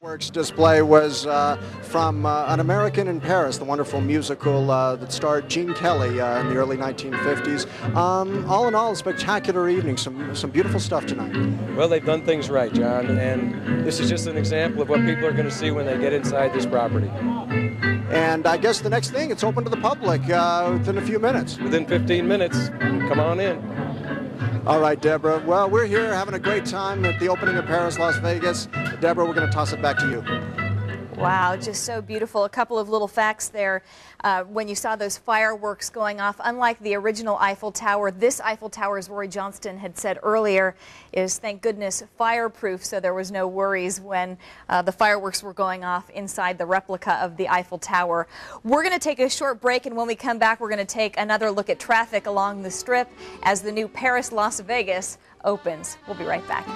Fireworks display was from An American in Paris, the wonderful musical that starred Gene Kelly in the early 1950s. All in all, a spectacular evening, some beautiful stuff tonight. Well, they've done things right, John, and this is just an example of what people are going to see when they get inside this property. And I guess the next thing, it's open to the public within a few minutes. Within 15 minutes, come on in. All right, Deborah. Well, we're here having a great time at the opening of Paris, Las Vegas. Deborah, we're going to toss it back to you. Wow, just so beautiful. A couple of little facts there. When you saw those fireworks going off, unlike the original Eiffel Tower, this Eiffel Tower, as Roy Johnston had said earlier, is, thank goodness, fireproof, so there was no worries when the fireworks were going off inside the replica of the Eiffel Tower. We're going to take a short break, and when we come back, we're going to take another look at traffic along the Strip as the new Paris Las Vegas opens. We'll be right back.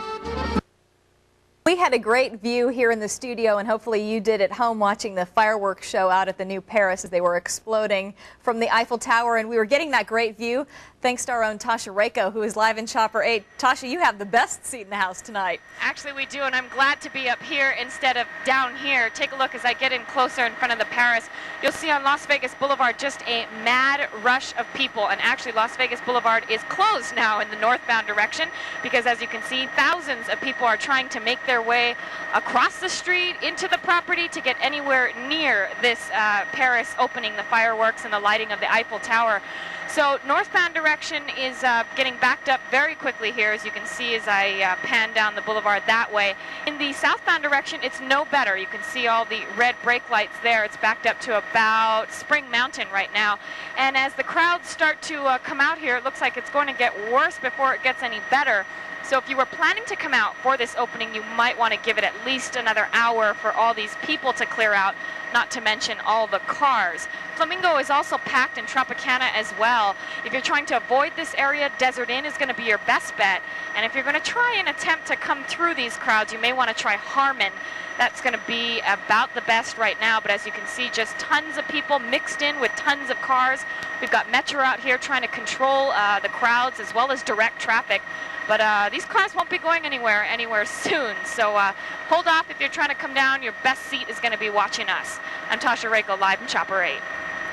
We had a great view here in the studio, and hopefully you did at home watching the fireworks show out at the new Paris as they were exploding from the Eiffel Tower, and we were getting that great view thanks to our own Tasha Rako, who is live in Chopper 8. Tasha, you have the best seat in the house tonight. Actually, we do, and I'm glad to be up here instead of down here. Take a look as I get in closer in front of the Paris. You'll see on Las Vegas Boulevard just a mad rush of people, and actually Las Vegas Boulevard is closed now in the northbound direction because, as you can see, thousands of people are trying to make their way across the street into the property to get anywhere near this Paris opening, the fireworks and the lighting of the Eiffel Tower. So northbound direction is getting backed up very quickly here, as you can see as I pan down the boulevard that way. In the southbound direction, it's no better. You can see all the red brake lights there. It's backed up to about Spring Mountain right now. And as the crowds start to come out here, it looks like it's going to get worse before it gets any better. So if you were planning to come out for this opening, you might want to give it at least another hour for all these people to clear out, not to mention all the cars. Flamingo is also packed in Tropicana as well. If you're trying to avoid this area, Desert Inn is going to be your best bet. And if you're going to try and attempt to come through these crowds, you may want to try Harmon. That's going to be about the best right now, but as you can see, just tons of people mixed in with tons of cars. We've got Metro out here trying to control the crowds as well as direct traffic. But these cars won't be going anywhere soon. So hold off if you're trying to come down. Your best seat is going to be watching us. I'm Tasha Rako, live in Chopper 8.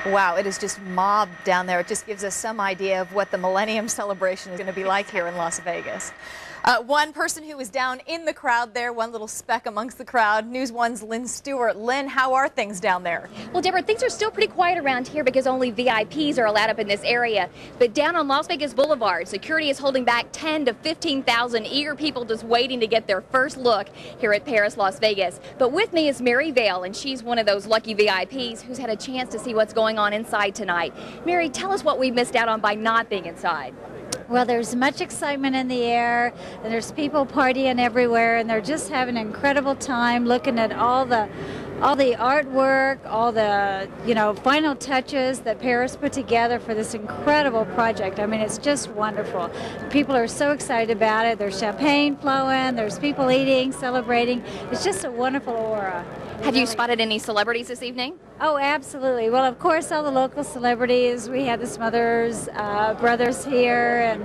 Wow, it is just mobbed down there. It just gives us some idea of what the Millennium Celebration is going to be like here in Las Vegas. One person who was down in the crowd there, one little speck amongst the crowd, News 1's Lynn Stewart. Lynn, how are things down there? Well, Deborah, things are still pretty quiet around here because only VIPs are allowed up in this area. But down on Las Vegas Boulevard, security is holding back 10 to 15,000 eager people just waiting to get their first look here at Paris, Las Vegas. But with me is Mary Vale, and she's one of those lucky VIPs who's had a chance to see what's going on inside tonight. Mary, tell us what we missed out on by not being inside. Well, there's much excitement in the air, and there's people partying everywhere, and they're just having an incredible time looking at all the artwork, all the, final touches that Paris put together for this incredible project. I mean, it's just wonderful. People are so excited about it. There's champagne flowing, there's people eating, celebrating. It's just a wonderful aura. Have you spotted any celebrities this evening? Oh, absolutely. Well, of course, all the local celebrities. We had the Smothers brothers here, and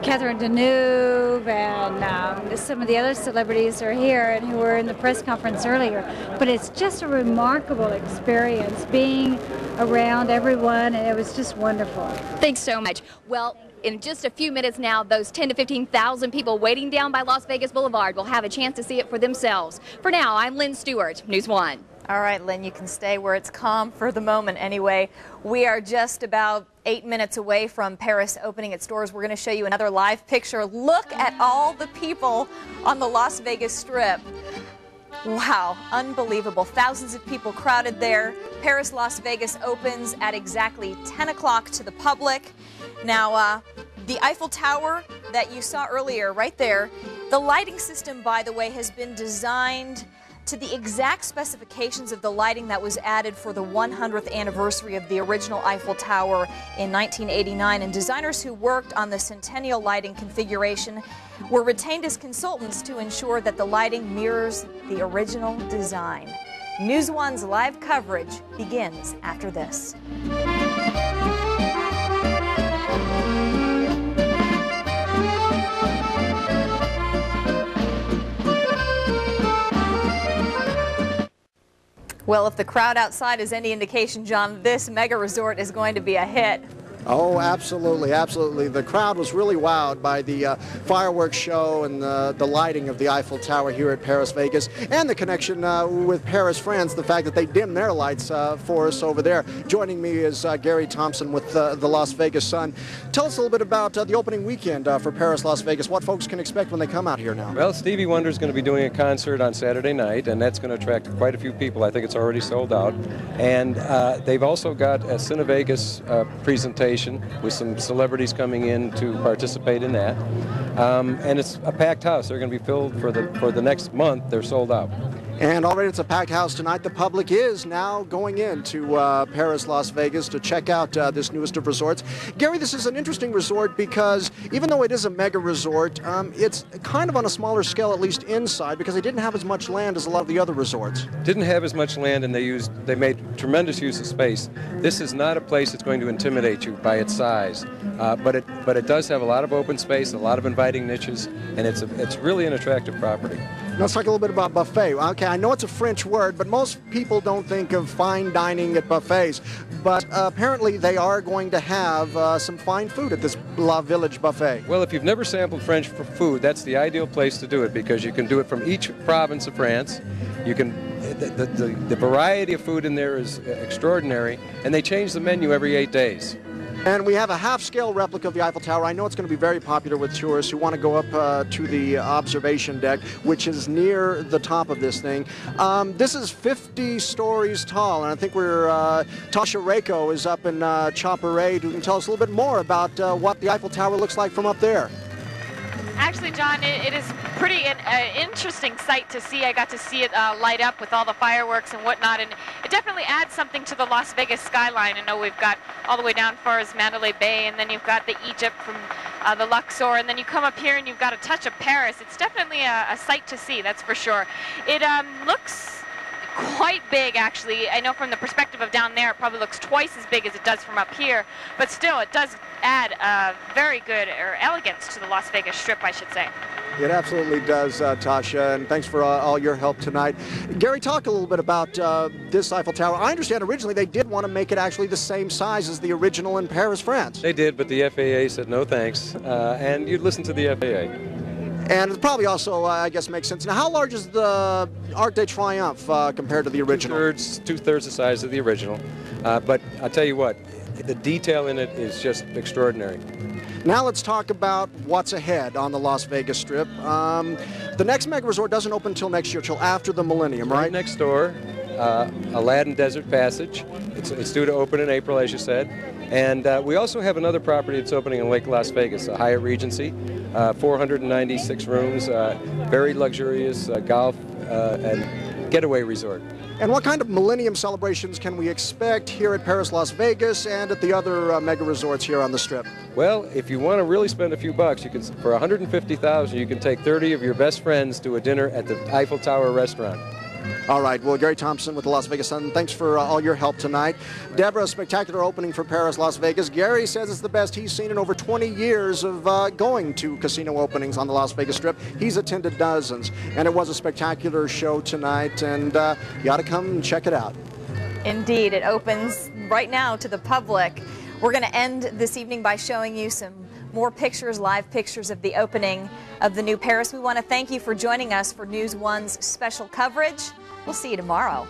Catherine Deneuve, and some of the other celebrities are here and who were in the press conference earlier. But it's just a remarkable experience being around everyone, and it was just wonderful. Thanks so much. Well, in just a few minutes now, those 10 to 15,000 people waiting down by Las Vegas Boulevard will have a chance to see it for themselves. For now, I'm Lynn Stewart, News 1. All right, Lynn, you can stay where it's calm for the moment anyway. We are just about 8 minutes away from Paris opening its doors. We're going to show you another live picture. Look at all the people on the Las Vegas Strip. Wow, unbelievable. Thousands of people crowded there. Paris Las Vegas opens at exactly 10 o'clock to the public. Now, the Eiffel Tower that you saw earlier right there, the lighting system, by the way, has been designed to the exact specifications of the lighting that was added for the 100th anniversary of the original Eiffel Tower in 1989. And designers who worked on the centennial lighting configuration were retained as consultants to ensure that the lighting mirrors the original design. News 1's live coverage begins after this. Well, if the crowd outside is any indication, John, this mega resort is going to be a hit. Oh, absolutely, absolutely. The crowd was really wowed by the fireworks show and the lighting of the Eiffel Tower here at Paris, Vegas, and the connection with Paris, France, the fact that they dimmed their lights for us over there. Joining me is Gary Thompson with the Las Vegas Sun. Tell us a little bit about the opening weekend for Paris, Las Vegas, what folks can expect when they come out here now. Well, Stevie Wonder is going to be doing a concert on Saturday night, and that's going to attract quite a few people. I think it's already sold out. And they've also got a Cine Vegas presentation with some celebrities coming in to participate in that. And it's a packed house. They're going to be filled for the next month. They're sold out. And already it's a packed house tonight. The public is now going into Paris, Las Vegas to check out this newest of resorts. Gary, this is an interesting resort because even though it is a mega resort, it's kind of on a smaller scale, at least inside, because they didn't have as much land as a lot of the other resorts. Didn't have as much land, and they made tremendous use of space. This is not a place that's going to intimidate you by its size, but it does have a lot of open space, a lot of inviting niches, and it's really an attractive property. Now let's talk a little bit about buffet. Okay, I know it's a French word, but most people don't think of fine dining at buffets. But apparently they are going to have some fine food at this La Village buffet. Well, if you've never sampled French food, that's the ideal place to do it because you can do it from each province of France. You can the variety of food in there is extraordinary, and they change the menu every 8 days. And we have a half-scale replica of the Eiffel Tower. I know it's going to be very popular with tourists who want to go up to the observation deck, which is near the top of this thing. This is 50 stories tall, and I think Tasha Reiko is up in Chopper 8, who can tell us a little bit more about what the Eiffel Tower looks like from up there. Actually, John, it is pretty interesting sight to see. I got to see it light up with all the fireworks and whatnot, and it definitely adds something to the Las Vegas skyline. I know we've got all the way down as far as Mandalay Bay, and then you've got the Egypt from the Luxor, and then you come up here and you've got a touch of Paris. It's definitely a sight to see, that's for sure. It looks quite big, actually. I know from the perspective of down there, it probably looks twice as big as it does from up here, but still, it does add very good elegance to the Las Vegas Strip, I should say. It absolutely does, Tasha, and thanks for all your help tonight. Gary, talk a little bit about this Eiffel Tower. I understand originally they did want to make it actually the same size as the original in Paris, France. They did, but the FAA said no thanks, and you'd listen to the FAA. And it probably also, I guess, makes sense. Now, how large is the Arc de Triomphe compared to the original? Two-thirds the size of the original. But I'll tell you what, the detail in it is just extraordinary. Now let's talk about what's ahead on the Las Vegas Strip. The next mega resort doesn't open until next year, till after the millennium, right? Right next door, Aladdin Desert Passage. It's due to open in April, as you said. And we also have another property that's opening in Lake Las Vegas, a Hyatt Regency, 496 rooms, very luxurious golf and getaway resort. And what kind of millennium celebrations can we expect here at Paris, Las Vegas, and at the other mega resorts here on the Strip? Well, if you want to really spend a few bucks, you can, for $150,000, you can take 30 of your best friends to a dinner at the Eiffel Tower restaurant. All right. Well, Gary Thompson with the Las Vegas Sun, thanks for all your help tonight. Deborah, a spectacular opening for Paris, Las Vegas. Gary says it's the best he's seen in over 20 years of going to casino openings on the Las Vegas Strip. He's attended dozens, and it was a spectacular show tonight, and you ought to come and check it out. Indeed. It opens right now to the public. We're going to end this evening by showing you some more pictures, live pictures of the opening of the new Paris. We want to thank you for joining us for News 1's special coverage. We'll see you tomorrow.